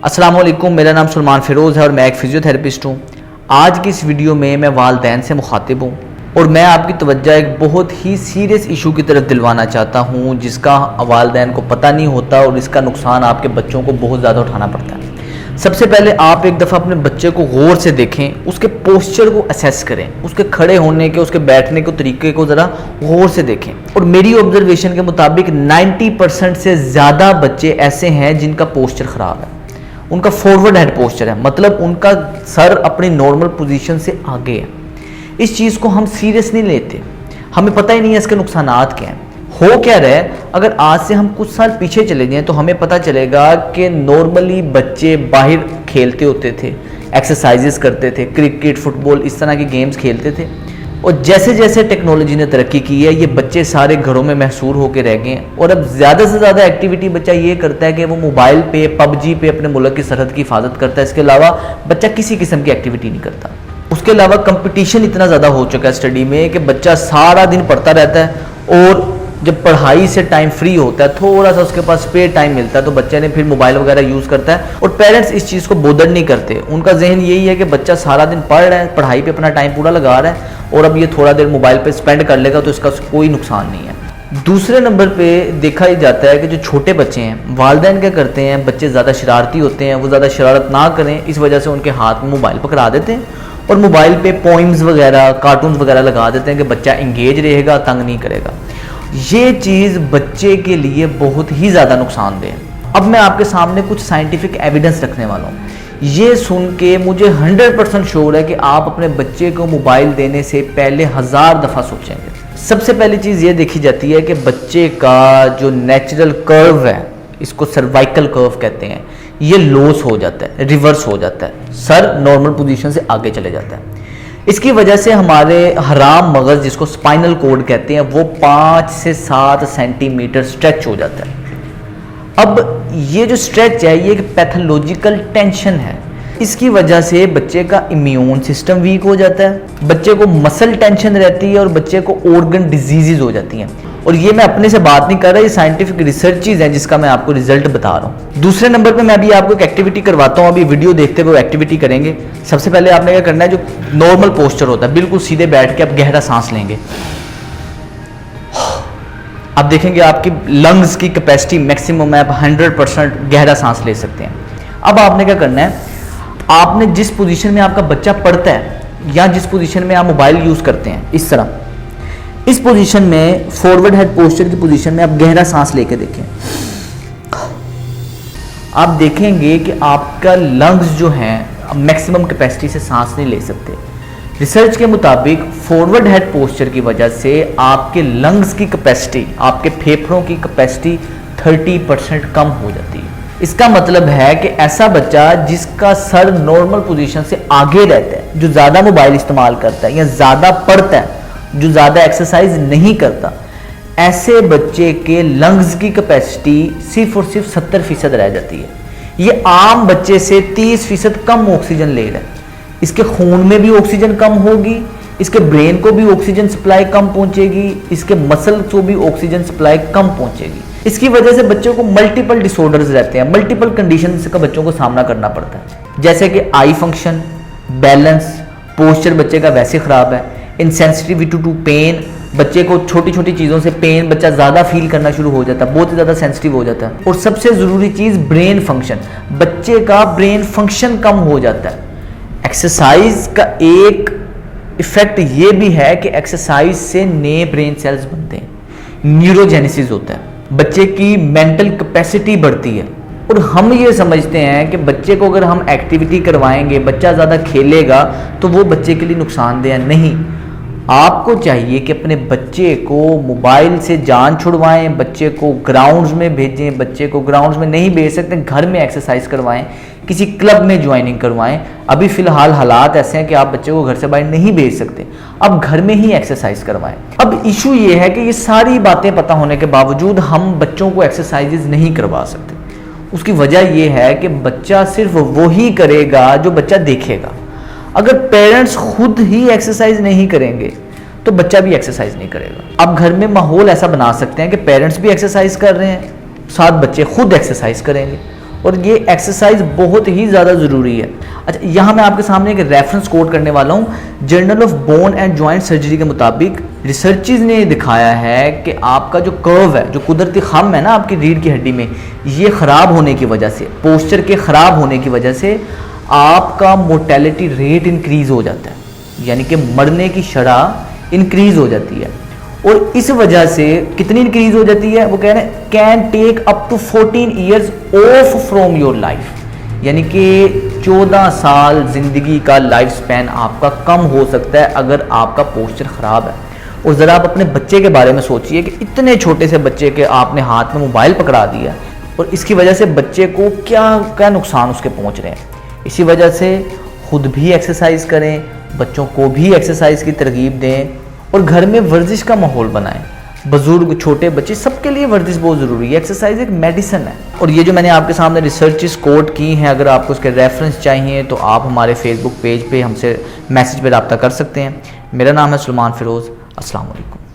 अस्सलाम वालेकुम, मेरा नाम सलमान फ़िरोज़ है और मैं एक फ़िज़ियोथेरेपिस्ट हूँ। आज की इस वीडियो में मैं वालिदैन से मुखातिब हूँ और मैं आपकी तवज्जो एक बहुत ही सीरियस इशू की तरफ दिलवाना चाहता हूँ जिसका वालिदैन को पता नहीं होता और इसका नुकसान आपके बच्चों को बहुत ज़्यादा उठाना पड़ता है। सबसे पहले आप एक दफ़ा अपने बच्चे को गौर से देखें, उसके पोस्चर को असेस करें, उसके खड़े होने के, उसके बैठने के तरीके को ज़रा गौर से देखें। और मेरी ऑब्जर्वेशन के मुताबिक 90% से ज़्यादा बच्चे ऐसे हैं जिनका पोस्चर ख़राब है, उनका फॉरवर्ड हेड पोस्चर है, मतलब उनका सर अपनी नॉर्मल पोजीशन से आगे है। इस चीज़ को हम सीरियस नहीं लेते, हमें पता ही नहीं है इसके नुकसानात क्या हैं। हो क्या रहा है, अगर आज से हम कुछ साल पीछे चले जाएं तो हमें पता चलेगा कि नॉर्मली बच्चे बाहर खेलते होते थे, एक्सरसाइजेस करते थे, क्रिकेट, फुटबॉल, इस तरह के गेम्स खेलते थे। और जैसे जैसे टेक्नोलॉजी ने तरक्की की है, ये बच्चे सारे घरों में महसूर होकर रह गए और अब ज़्यादा से ज़्यादा एक्टिविटी बच्चा ये करता है कि वो मोबाइल पे, पबजी पे अपने मुल्क की सरहद की हिफाजत करता है। इसके अलावा बच्चा किसी किस्म की एक्टिविटी नहीं करता। उसके अलावा कंपटीशन इतना ज़्यादा हो चुका है स्टडी में कि बच्चा सारा दिन पढ़ता रहता है और जब पढ़ाई से टाइम फ्री होता है, थोड़ा सा उसके पास स्पेयर टाइम मिलता है तो बच्चे ने फिर मोबाइल वगैरह यूज़ करता है। और पेरेंट्स इस चीज़ को बोदर नहीं करते, उनका जहन यही है कि बच्चा सारा दिन पढ़ रहा है, पढ़ाई पे अपना टाइम पूरा लगा रहा है और अब ये थोड़ा देर मोबाइल पे स्पेंड कर लेगा तो इसका कोई नुकसान नहीं है। दूसरे नंबर पे देखा ही जाता है कि जो छोटे बच्चे हैं, वालिदैन क्या करते हैं, बच्चे ज़्यादा शरारती होते हैं, वो ज़्यादा शरारत ना करें इस वजह से उनके हाथ में मोबाइल पकड़ा देते हैं और मोबाइल पे पोइम्स वगैरह, कार्टून्स वगैरह लगा देते हैं कि बच्चा इंगेज रहेगा, तंग नहीं करेगा। ये चीज़ बच्चे के लिए बहुत ही ज़्यादा नुकसानदेह है। अब मैं आपके सामने कुछ साइंटिफिक एविडेंस रखने वाला हूँ। ये सुन के मुझे 100% श्योर है कि आप अपने बच्चे को मोबाइल देने से पहले 1000 दफ़ा सोचेंगे। सबसे पहली चीज़ ये देखी जाती है कि बच्चे का जो नेचुरल कर्व है, इसको सर्वाइकल कर्व कहते हैं, ये लॉस हो जाता है, रिवर्स हो जाता है, सर नॉर्मल पोजीशन से आगे चले जाता है। इसकी वजह से हमारे हराम मगज़, जिसको स्पाइनल कोड कहते हैं, वो 5 से 7 सेंटीमीटर स्ट्रेच हो जाता है। अब ये जो स्ट्रेच है ये एक पैथोलॉजिकल टेंशन है। इसकी वजह से बच्चे का इम्यून सिस्टम वीक हो जाता है, बच्चे को मसल टेंशन रहती है और बच्चे को ऑर्गन डिजीजेज हो जाती हैं। और ये मैं अपने से बात नहीं कर रहा, ये साइंटिफिक रिसर्चेज हैं जिसका मैं आपको रिजल्ट बता रहा हूँ। दूसरे नंबर पे मैं अभी आपको एक एक्टिविटी करवाता हूँ, अभी वीडियो देखते हुए एक्टिविटी करेंगे। सबसे पहले आपने क्या करना है, जो नॉर्मल पोस्चर होता है बिल्कुल सीधे बैठ के आप गहरा सांस लेंगे। आप देखेंगे आपकी लंग्स की कैपेसिटी मैक्सिमम है, आप 100% गहरा सांस ले सकते हैं। अब आपने क्या करना है, आपने जिस पोजीशन में आपका बच्चा पढ़ता है या जिस पोजीशन में आप मोबाइल यूज़ करते हैं, इस तरह इस पोजीशन में, फॉरवर्ड हेड पोस्चर की पोजीशन में आप गहरा सांस लेके देखें। आप देखेंगे कि आपका लंग्स जो हैं मैक्सिमम कैपेसिटी से सांस नहीं ले सकते। रिसर्च के मुताबिक फॉरवर्ड हेड पोस्चर की वजह से आपके लंग्स की कैपेसिटी, आपके फेफड़ों की कैपेसिटी 30% कम हो जाती है। इसका मतलब है कि ऐसा बच्चा जिसका सर नॉर्मल पोजीशन से आगे रहता है, जो ज़्यादा मोबाइल इस्तेमाल करता है या ज़्यादा पढ़ता है, जो ज़्यादा एक्सरसाइज नहीं करता, ऐसे बच्चे के लंग्स की कैपेसिटी सिर्फ और सिर्फ 70% रह जाती है। ये आम बच्चे से 30% कम ऑक्सीजन ले रहा है। इसके खून में भी ऑक्सीजन कम होगी, इसके ब्रेन को भी ऑक्सीजन सप्लाई कम पहुंचेगी, इसके मसल को भी ऑक्सीजन सप्लाई कम पहुंचेगी। इसकी वजह से बच्चों को मल्टीपल डिसऑर्डर्स रहते हैं, मल्टीपल कंडीशंस का बच्चों को सामना करना पड़ता है, जैसे कि आई फंक्शन, बैलेंस, पोस्चर बच्चे का वैसे खराब है, इनसेंसिटिविटी टू पेन, बच्चे को छोटी छोटी चीज़ों से पेन बच्चा ज़्यादा फील करना शुरू हो जाता है, बहुत ही ज़्यादा सेंसिटिव हो जाता है। और सबसे ज़रूरी चीज़ ब्रेन फंक्शन, बच्चे का ब्रेन फंक्शन कम हो जाता है। एक्सरसाइज का एक इफेक्ट ये भी है कि एक्सरसाइज से नए ब्रेन सेल्स बनते हैं, न्यूरोजेनेसिस होता है, बच्चे की मेंटल कैपेसिटी बढ़ती है। और हम ये समझते हैं कि बच्चे को अगर हम एक्टिविटी करवाएंगे, बच्चा ज़्यादा खेलेगा तो वो बच्चे के लिए नुकसानदेह नहीं। आपको चाहिए कि अपने बच्चे को मोबाइल से जान छुड़वाएं, बच्चे को ग्राउंड्स में भेजें, बच्चे को ग्राउंड्स में नहीं भेज सकते घर में एक्सरसाइज करवाएं, किसी क्लब में ज्वाइनिंग करवाएं। अभी फ़िलहाल हालात ऐसे हैं कि आप बच्चे को घर से बाहर नहीं भेज सकते, अब घर में ही एक्सरसाइज करवाएं। अब इशू ये है कि ये सारी बातें पता होने के बावजूद हम बच्चों को एक्सरसाइजेज नहीं करवा सकते। उसकी वजह यह है कि बच्चा सिर्फ वही करेगा जो बच्चा देखेगा। अगर पेरेंट्स खुद ही एक्सरसाइज नहीं करेंगे तो बच्चा भी एक्सरसाइज नहीं करेगा। आप घर में माहौल ऐसा बना सकते हैं कि पेरेंट्स भी एक्सरसाइज कर रहे हैं, साथ बच्चे खुद एक्सरसाइज करेंगे और ये एक्सरसाइज बहुत ही ज़्यादा ज़रूरी है। अच्छा, यहाँ मैं आपके सामने एक रेफरेंस कोट करने वाला हूँ। Journal of bone and joint surgery के मुताबिक रिसर्चेज ने दिखाया है कि आपका जो कर्व है, जो कुदरती खम है ना आपकी रीढ़ की हड्डी में, ये ख़राब होने की वजह से, पोस्चर के ख़राब होने की वजह से आपका मोर्टेलिटी रेट इंक्रीज़ हो जाता है, यानी कि मरने की शरह इंक्रीज़ हो जाती है। और इस वजह से कितनी इंक्रीज हो जाती है, वो कह रहे हैं can take up to 14 years off from your life, यानी कि 14 साल ज़िंदगी का लाइफ स्पैन आपका कम हो सकता है अगर आपका पोस्चर ख़राब है। और ज़रा आप अपने बच्चे के बारे में सोचिए कि इतने छोटे से बच्चे के आपने हाथ में मोबाइल पकड़ा दिया और इसकी वजह से बच्चे को क्या क्या नुकसान उसके पहुँच रहे हैं। इसी वजह से खुद भी एक्सरसाइज करें, बच्चों को भी एक्सरसाइज की तरगीब दें और घर में वर्जिश का माहौल बनाएं। बुजुर्ग, छोटे बच्चे, सबके लिए वर्जिश बहुत ज़रूरी है। एक्सरसाइज एक मेडिसिन है। और ये जो मैंने आपके सामने रिसर्चेस कोट की हैं, अगर आपको उसके रेफरेंस चाहिए तो आप हमारे फेसबुक पेज पे हमसे मैसेज पे रब्ता कर सकते हैं। मेरा नाम है सुलेमान फ़िरोज़। अस्सलाम वालेकुम।